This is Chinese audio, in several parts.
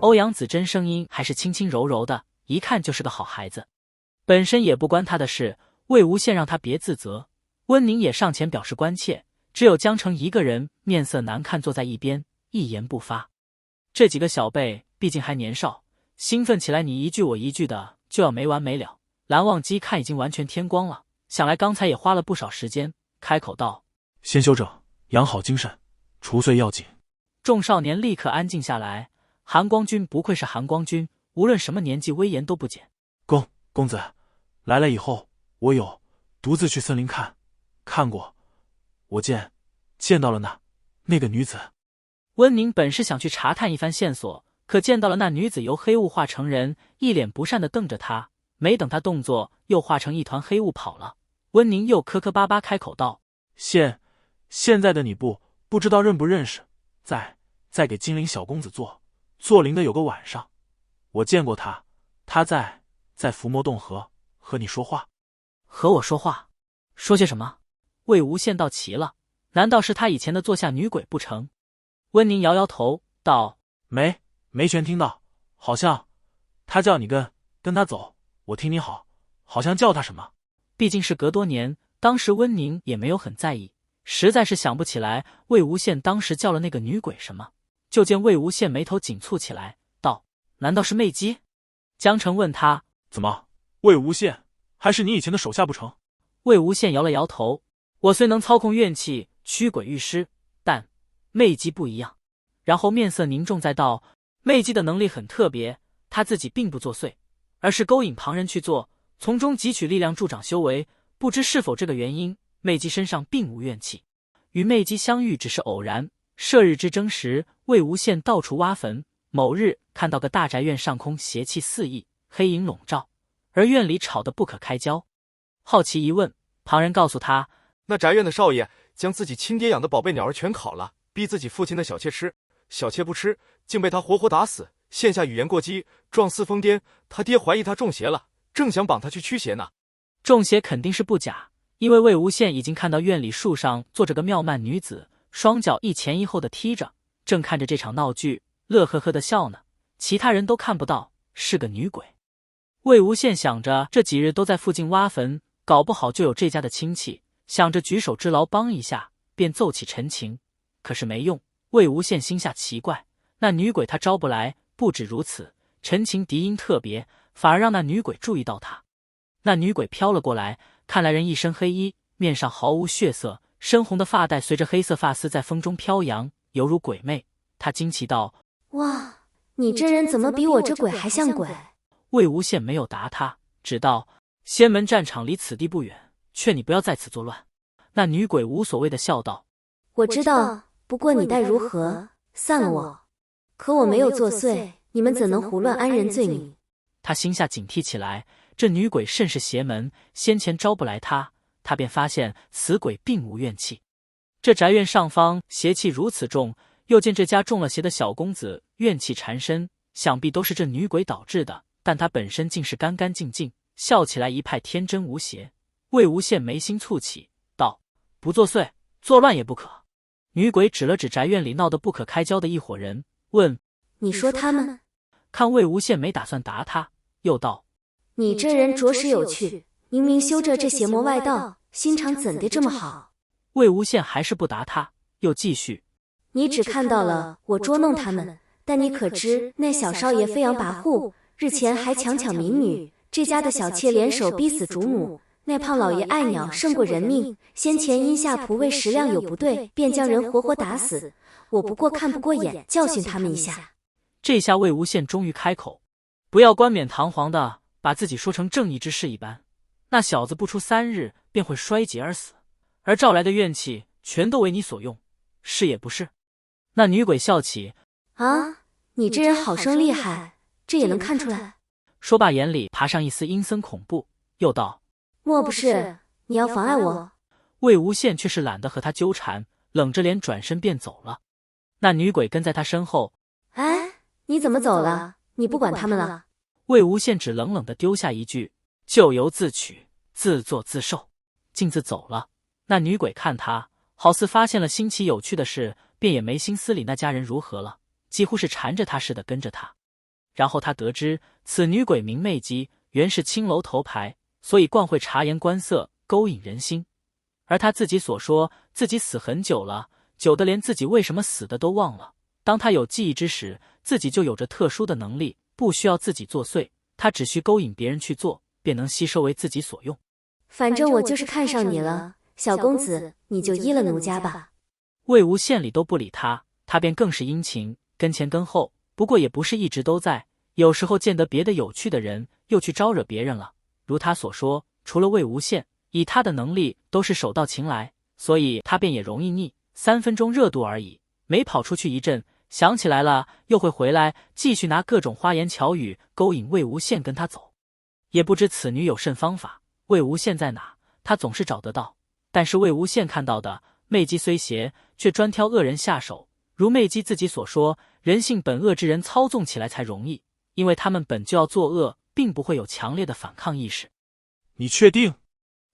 欧阳子珍声音还是轻轻柔柔的，一看就是个好孩子。本身也不关他的事，魏无羡让他别自责。温宁也上前表示关切，只有江澄一个人面色难看，坐在一边一言不发。这几个小辈毕竟还年少，兴奋起来你一句我一句的就要没完没了。蓝忘机看已经完全天光了，想来刚才也花了不少时间，开口道：先休整，养好精神，除睡要紧。众少年立刻安静下来。韩光君不愧是韩光君，无论什么年纪威严都不减。公子来了以后，我有独自去森林看过，我见到了那个女子。温宁本是想去查探一番线索，可见到了那女子由黑雾化成人，一脸不善地瞪着他，没等他动作，又化成一团黑雾跑了。温宁又磕磕巴巴开口道：现在的你不知道认不认识，在给金陵小公子做灵的有个晚上，我见过他在伏魔洞和你说话。和我说话？说些什么？魏无羡道奇了，难道是他以前的座下女鬼不成？温宁摇摇头道：没全听到，好像他叫你跟他走，我听你好像叫他什么。毕竟是隔多年，当时温宁也没有很在意，实在是想不起来魏无羡当时叫了那个女鬼什么。就见魏无羡眉头紧蹙起来，道：难道是魅姬？江澄问他：怎么，魏无羡还是你以前的手下不成？魏无羡摇了摇头：我虽能操控怨气驱鬼御尸，但魅姬不一样。然后面色凝重再道：魅姬的能力很特别，他自己并不作祟，而是勾引旁人去做，从中汲取力量助长修为。不知是否这个原因，魅姬身上并无怨气。与魅姬相遇只是偶然。射日之争时，魏无羡到处挖坟，某日看到个大宅院上空邪气四溢，黑影笼罩，而院里吵得不可开交。好奇一问，旁人告诉他，那宅院的少爷将自己亲爹养的宝贝鸟儿全烤了，逼自己父亲的小妾吃，小妾不吃，竟被他活活打死，现下语言过激，状似疯癫，他爹怀疑他中邪了，正想绑他去驱邪呢。中邪肯定是不假，因为魏无羡已经看到院里树上坐着个妙曼女子，双脚一前一后的踢着，正看着这场闹剧，乐呵呵的笑呢。其他人都看不到，是个女鬼。魏无羡想着这几日都在附近挖坟，搞不好就有这家的亲戚，想着举手之劳帮一下，便奏起陈情。可是没用，魏无羡心下奇怪，那女鬼他招不来，不止如此，陈情笛音特别，反而让那女鬼注意到他。那女鬼飘了过来，看来人一身黑衣，面上毫无血色，深红的发带随着黑色发丝在风中飘扬，犹如鬼魅。他惊奇道：哇，你这人怎么比我这鬼还像鬼？魏无羡没有答他，只道：仙门战场离此地不远，劝你不要在此作乱。那女鬼无所谓的笑道：我知道，不过你待如何，散了我。可我没有作祟，你们怎能胡乱安人罪名？他心下警惕起来，这女鬼甚是邪门，先前招不来他便发现此鬼并无怨气。这宅院上方邪气如此重，又见这家中了邪的小公子怨气缠身，想必都是这女鬼导致的，但他本身竟是干干净净，笑起来一派天真无邪。魏无羡眉心蹙起，道：不作祟，作乱也不可。女鬼指了指宅院里闹得不可开交的一伙人，问：你说他们？看魏无羡没打算答他，又道：你这人着实有趣，明明修着这邪魔外道，心肠怎的这么好？魏无羡还是不答他，又继续：你只看到了我捉弄他们，但你可知那小少爷飞扬跋扈，日前还强抢民女，这家的小妾联手逼死主母，那胖老爷爱鸟胜过人命，先前因下仆为食量有不对，便将人活活打死，我不过看不过眼，教训他们一下。这下魏无羡终于开口，不要冠冕堂皇的把自己说成正义之士一般，那小子不出3日便会衰竭而死，而召来的怨气全都为你所用，是也不是？那女鬼笑起：啊，你这人好生厉害，这也能看出来。说罢眼里爬上一丝阴森恐怖，又道：莫不是你要妨碍我？魏无羡却是懒得和他纠缠，冷着脸转身便走了。那女鬼跟在他身后：哎，你怎么走了？你不管他们了？魏无羡只冷冷地丢下一句：咎由自取，自作自受，径自走了。那女鬼看他好似发现了新奇有趣的事，便也没心思理那家人如何了，几乎是缠着他似的跟着他。然后他得知此女鬼名媚姬，原是青楼头牌，所以惯会察言观色，勾引人心。而他自己所说自己死很久了，久得连自己为什么死的都忘了。当他有记忆之时，自己就有着特殊的能力，不需要自己作祟，他只需勾引别人去做，便能吸收为自己所用。反正我就是看上你了，小公子，你就依了奴家吧。魏无羡理都不理他，他便更是殷勤，跟前跟后，不过也不是一直都在，有时候见得别的有趣的人，又去招惹别人了。如他所说，除了魏无羡，以他的能力都是手到擒来，所以他便也容易腻，3分钟热度而已。每跑出去一阵，想起来了又会回来，继续拿各种花言巧语勾引魏无羡跟他走。也不知此女有甚方法，魏无羡在哪，他总是找得到。但是魏无羡看到的媚姬虽邪，却专挑恶人下手。如媚姬自己所说，人性本恶之人操纵起来才容易，因为他们本就要作恶，并不会有强烈的反抗意识。你确定？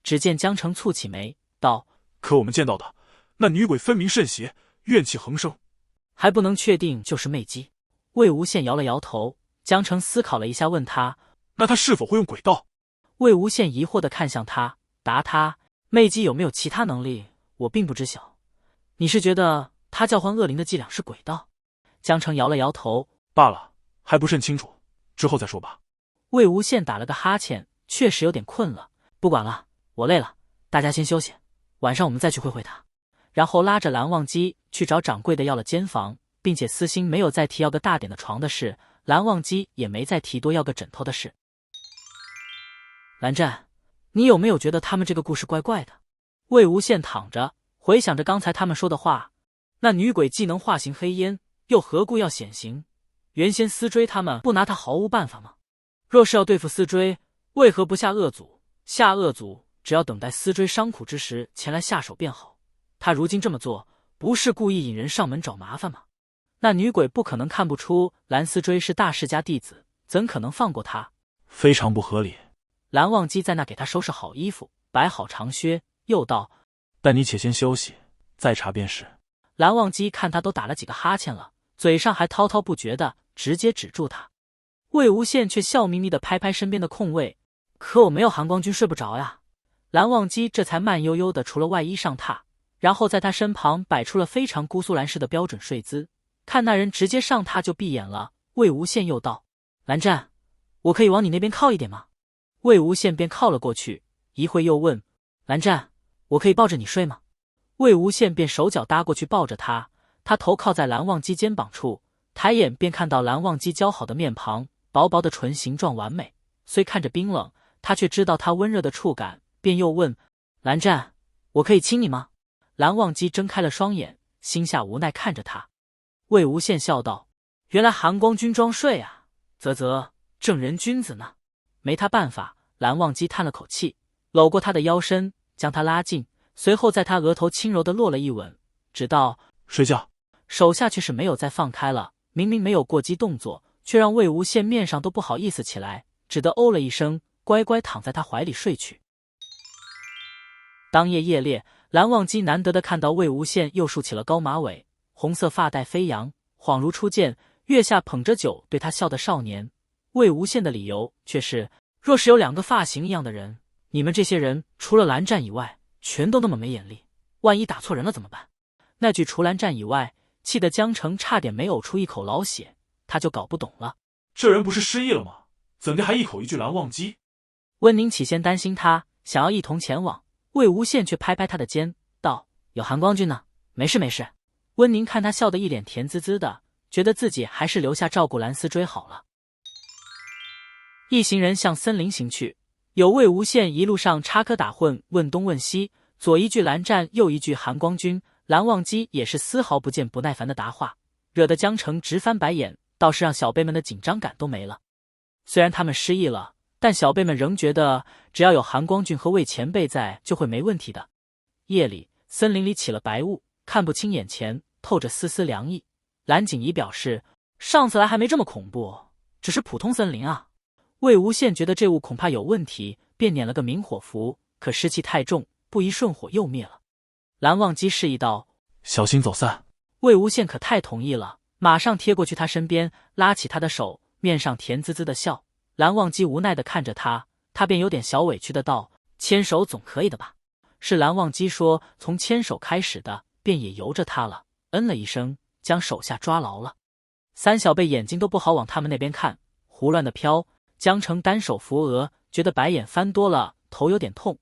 只见江澄蹙起眉道：可我们见到的那女鬼分明甚邪，怨气横生，还不能确定就是媚姬。魏无羡摇了摇头。江澄思考了一下，问他：那她是否会用鬼道？魏无羡疑惑地看向他，答他：媚姬有没有其他能力，我并不知晓。你是觉得她叫唤恶灵的伎俩是鬼道？江澄摇了摇头，罢了，还不甚清楚，之后再说吧。魏无羡打了个哈欠，确实有点困了。不管了，我累了，大家先休息，晚上我们再去会会他。然后拉着蓝忘机去找掌柜的要了间房，并且私心没有再提要个大点的床的事，蓝忘机也没再提多要个枕头的事。蓝湛，你有没有觉得他们这个故事怪怪的？魏无羡躺着回想着刚才他们说的话，那女鬼既能化形黑烟，又何故要显形？原先思追他们不拿他毫无办法吗？若是要对付思追，为何不下恶祖？下恶祖只要等待思追伤苦之时前来下手便好。他如今这么做，不是故意引人上门找麻烦吗？那女鬼不可能看不出蓝思追是大世家弟子，怎可能放过他？非常不合理。蓝忘机在那给他收拾好衣服，摆好长靴，又道：但你且先休息，再查便是。蓝忘机看他都打了几个哈欠了，嘴上还滔滔不绝的，直接止住他。魏无羡却笑眯眯地拍拍身边的空位，可我没有韩光君睡不着呀。蓝忘机这才慢悠悠地除了外衣上榻，然后在他身旁摆出了非常姑苏蓝式的标准睡姿。看那人直接上榻就闭眼了，魏无羡又道：蓝湛，我可以往你那边靠一点吗？魏无羡便靠了过去，一会又问：蓝湛，我可以抱着你睡吗？魏无羡便手脚搭过去抱着他，他头靠在蓝忘机肩膀处，抬眼便看到蓝忘机姣好的面庞，薄薄的唇形状完美，虽看着冰冷，他却知道他温热的触感，便又问：蓝湛，我可以亲你吗？蓝忘机睁开了双眼，心下无奈看着他。魏无羡笑道：原来韩光君装睡啊，啧，正人君子呢。没他办法。蓝忘机叹了口气，搂过他的腰身，将他拉近，随后在他额头轻柔地落了一吻，只道：睡觉。手下却是没有再放开了，明明没有过激动作，却让魏无羡面上都不好意思起来，只得哦了一声，乖乖躺在他怀里睡去。当夜夜猎，蓝忘机难得的看到魏无羡又竖起了高马尾，红色发带飞扬，恍如初见，月下捧着酒对他笑的少年。魏无羡的理由却是：若是有2个发型一样的人，你们这些人除了蓝湛以外，全都那么没眼力，万一打错人了怎么办？那句除蓝湛以外，气得江澄差点没呕出一口老血，他就搞不懂了。这人不是失忆了吗？怎的还一口一句蓝忘机？温宁起先担心他，想要一同前往，魏无羡却拍拍他的肩，道：有韩光君呢，没事没事。温宁看他笑得一脸甜滋滋的，觉得自己还是留下照顾蓝思追好了。一行人向森林行去，有魏无羡一路上插科打诨，问东问西，左一句蓝湛，右一句韩光君，蓝忘机也是丝毫不见不耐烦的答话，惹得江澄直翻白眼，倒是让小辈们的紧张感都没了。虽然他们失忆了，但小辈们仍觉得只要有韩光俊和魏前辈在，就会没问题的。夜里，森林里起了白雾，看不清眼前，透着丝丝凉意。蓝景怡表示，上次来还没这么恐怖，只是普通森林啊。魏无羡觉得这雾恐怕有问题，便捻了个明火符，可湿气太重，不一瞬火又灭了。蓝忘机示意道：小心走散。魏无羡可太同意了，马上贴过去他身边，拉起他的手，面上甜滋滋的笑。蓝忘机无奈地看着他，他便有点小委屈的道：“牵手总可以的吧？”是蓝忘机说从牵手开始的，便也由着他了，嗯了一声，将手下抓牢了。三小贝眼睛都不好往他们那边看，胡乱的飘。江城单手扶额，觉得白眼翻多了，头有点痛。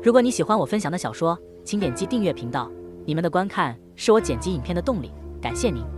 如果你喜欢我分享的小说，请点击订阅频道，你们的观看是我剪辑影片的动力，感谢您。